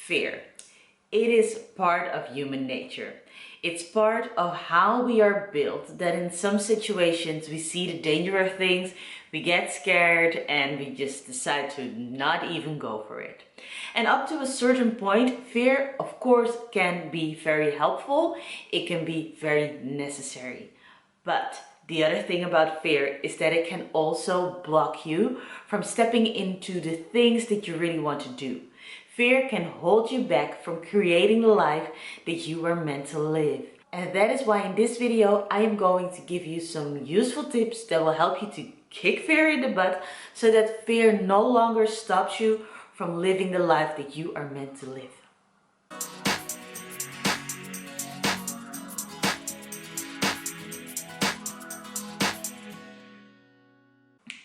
Fear. It is part of human nature. It's part of how we are built, that in some situations we see the danger of things, we get scared and we just decide to not even go for it. And up to a certain point, fear of course can be very helpful. It can be very necessary. But the other thing about fear is that it can also block you from stepping into the things that you really want to do. Fear can hold you back from creating the life that you are meant to live. And that is why in this video I am going to give you some useful tips that will help you to kick fear in the butt so that fear no longer stops you from living the life that you are meant to live.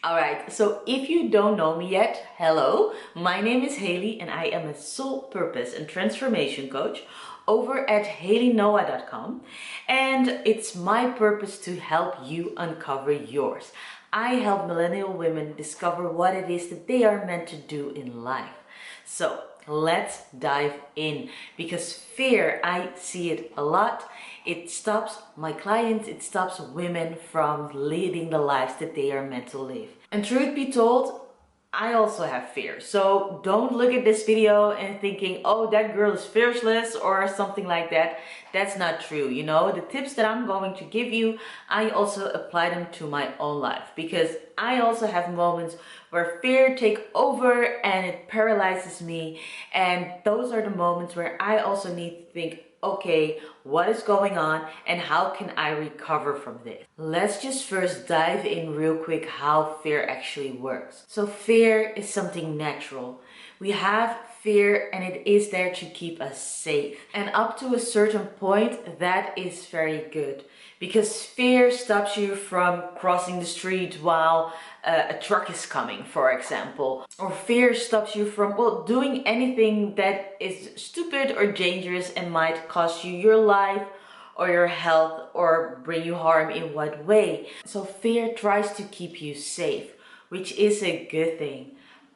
Alright, so if you don't know me yet, hello, my name is Haley and I am a soul purpose and transformation coach over at haleynoah.com, and it's my purpose to help you uncover yours. I help millennial women discover what it is that they are meant to do in life. So let's dive in, because fear, I see it a lot. It stops my clients, it stops women from leading the lives that they are meant to live. And truth be told, I also have fear. So don't look at this video and thinking, oh, that girl is fearless or something like that. That's not true. You know, the tips that I'm going to give you, I also apply them to my own life, because I also have moments where fear takes over and it paralyzes me. And those are the moments where I also need to think, okay, what is going on and how can I recover from this? Let's just first dive in real quick how fear actually works. So fear is something natural. We have fear and it is there to keep us safe. And up to a certain point, that is very good, because fear stops you from crossing the street while a truck is coming, for example. Or fear stops you from, well, doing anything that is stupid or dangerous and might cost you your life or your health or bring you harm in what way. So fear tries to keep you safe, which is a good thing.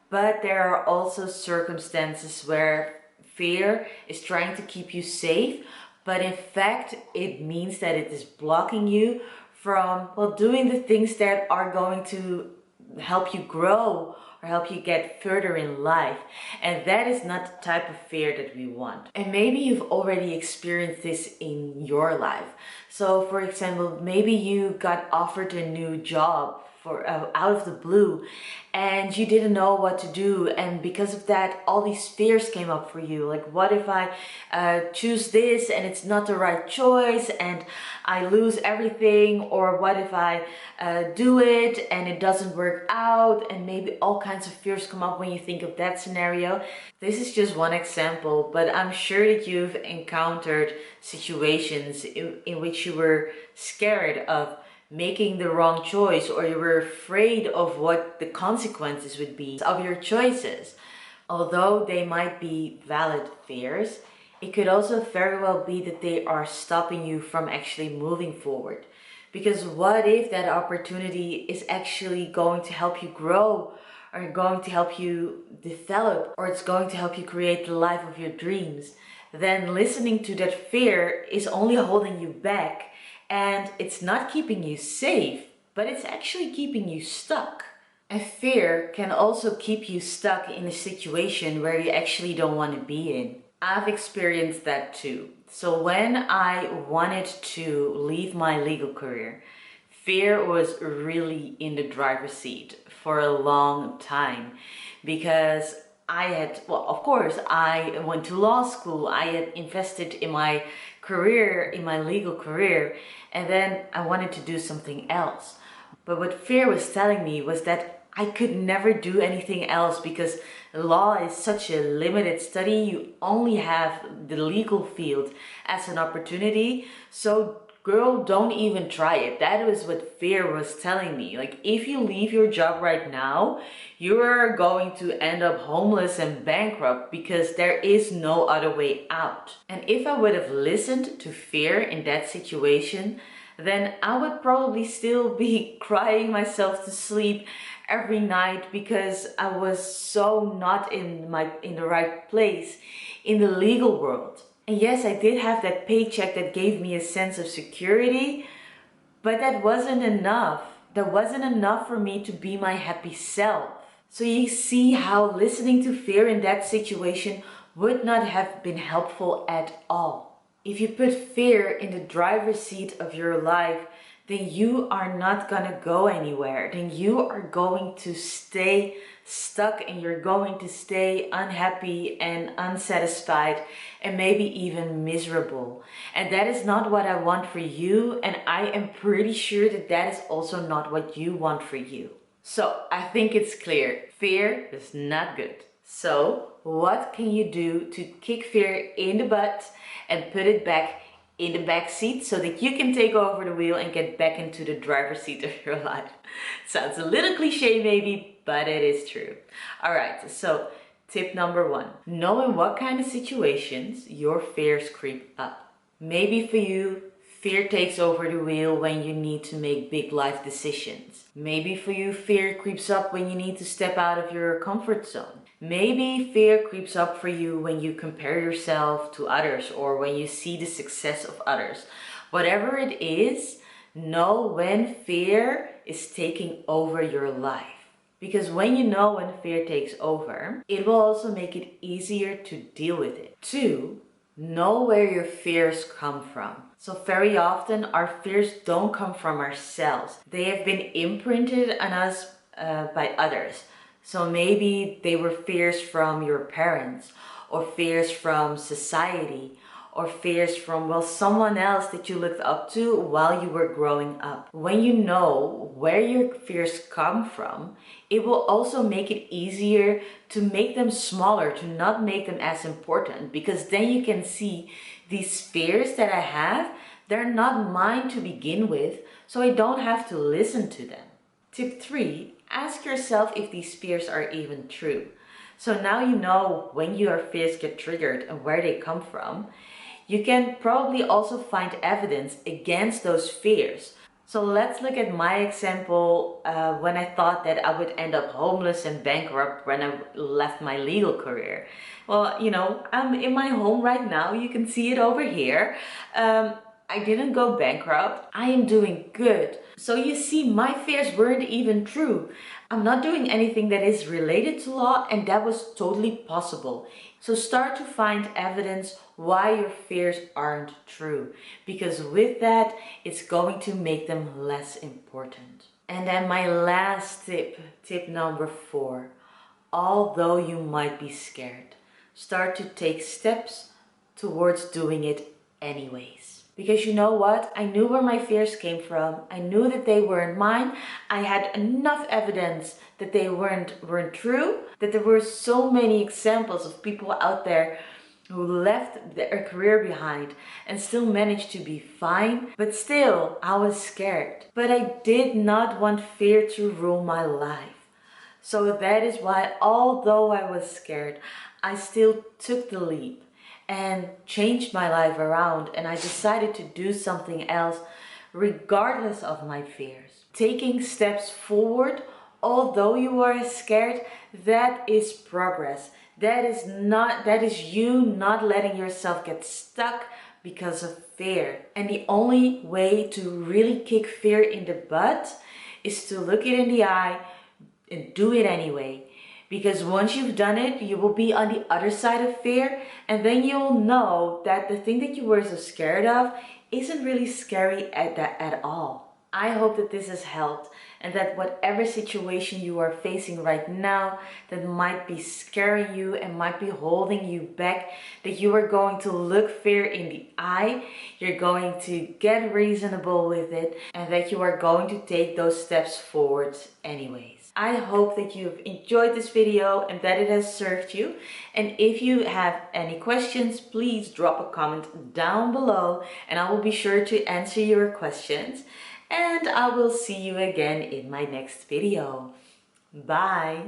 But there are also circumstances where fear is trying to keep you safe, but in fact it means that it is blocking you from, well, doing the things that are going to help you grow or help you get further in life. And that is not the type of fear that we want. And maybe you've already experienced this in your life. So for example, maybe you got offered a new job for out of the blue and you didn't know what to do, and because of that all these fears came up for you, like, what if I choose this and it's not the right choice and I lose everything, or what if I do it and it doesn't work out, and maybe all kinds of fears come up when you think of that scenario. This is just one example, but I'm sure that you've encountered situations in which you were scared of making the wrong choice, or you were afraid of what the consequences would be of your choices. Although they might be valid fears, it could also very well be that they are stopping you from actually moving forward. Because what if that opportunity is actually going to help you grow, or going to help you develop, or it's going to help you create the life of your dreams? Then listening to that fear is only holding you back. And it's not keeping you safe, but it's actually keeping you stuck. And fear can also keep you stuck in a situation where you actually don't want to be in. I've experienced that too. So when I wanted to leave my legal career, fear was really in the driver's seat for a long time, because I had, well, of course, I went to law school, I had invested in my career, in my legal career, and then I wanted to do something else. But what fear was telling me was that I could never do anything else, because law is such a limited study. You only have the legal field as an opportunity. So girl, don't even try it. That was what fear was telling me. Like, if you leave your job right now, you're going to end up homeless and bankrupt, because there is no other way out. And if I would have listened to fear in that situation, then I would probably still be crying myself to sleep every night because I was so not in the right place in the legal world. And yes, I did have that paycheck that gave me a sense of security, but that wasn't enough. That wasn't enough for me to be my happy self. So you see how listening to fear in that situation would not have been helpful at all. If you put fear in the driver's seat of your life, then you are not gonna go anywhere. Then you are going to stay stuck and you're going to stay unhappy and unsatisfied and maybe even miserable. And that is not what I want for you, and I am pretty sure that that is also not what you want for you. So I think it's clear, fear is not good. So what can you do to kick fear in the butt and put it back in the back seat so that you can take over the wheel and get back into the driver's seat of your life? Sounds a little cliche maybe, but it is true. All right, so tip number 1, know in what kind of situations your fears creep up. Maybe for you, fear takes over the wheel when you need to make big life decisions. Maybe for you, fear creeps up when you need to step out of your comfort zone. Maybe fear creeps up for you when you compare yourself to others or when you see the success of others. Whatever it is, know when fear is taking over your life. Because when you know when fear takes over, it will also make it easier to deal with it. 2, know where your fears come from. So very often our fears don't come from ourselves. They have been imprinted on us by others. So maybe they were fears from your parents, or fears from society, or fears from, well, someone else that you looked up to while you were growing up. When you know where your fears come from, it will also make it easier to make them smaller, to not make them as important, because then you can see these fears that I have, they're not mine to begin with, so I don't have to listen to them. Tip 3, ask yourself if these fears are even true. So now you know when your fears get triggered and where they come from. You can probably also find evidence against those fears. So let's look at my example when I thought that I would end up homeless and bankrupt when I left my legal career. Well, you know, I'm in my home right now. You can see it over here. I didn't go bankrupt. I am doing good. So you see, my fears weren't even true. I'm not doing anything that is related to law, and that was totally possible. So start to find evidence why your fears aren't true, because with that, it's going to make them less important. And then my last tip number 4, although you might be scared, start to take steps towards doing it anyways. Because you know what? I knew where my fears came from. I knew that they weren't mine. I had enough evidence that they weren't true, that there were so many examples of people out there who left their career behind and still managed to be fine. But still, I was scared. But I did not want fear to rule my life. So that is why, although I was scared, I still took the leap and changed my life around, and I decided to do something else regardless of my fears. Taking steps forward, although you are scared, that is progress. That is you not letting yourself get stuck because of fear. And the only way to really kick fear in the butt is to look it in the eye and do it anyway. Because once you've done it, you will be on the other side of fear, and then you'll know that the thing that you were so scared of isn't really scary at all. I hope that this has helped, and that whatever situation you are facing right now that might be scaring you and might be holding you back, that you are going to look fear in the eye, you're going to get reasonable with it, and that you are going to take those steps forward anyways. I hope that you've enjoyed this video and that it has served you. And if you have any questions, please drop a comment down below and I will be sure to answer your questions. And I will see you again in my next video. Bye!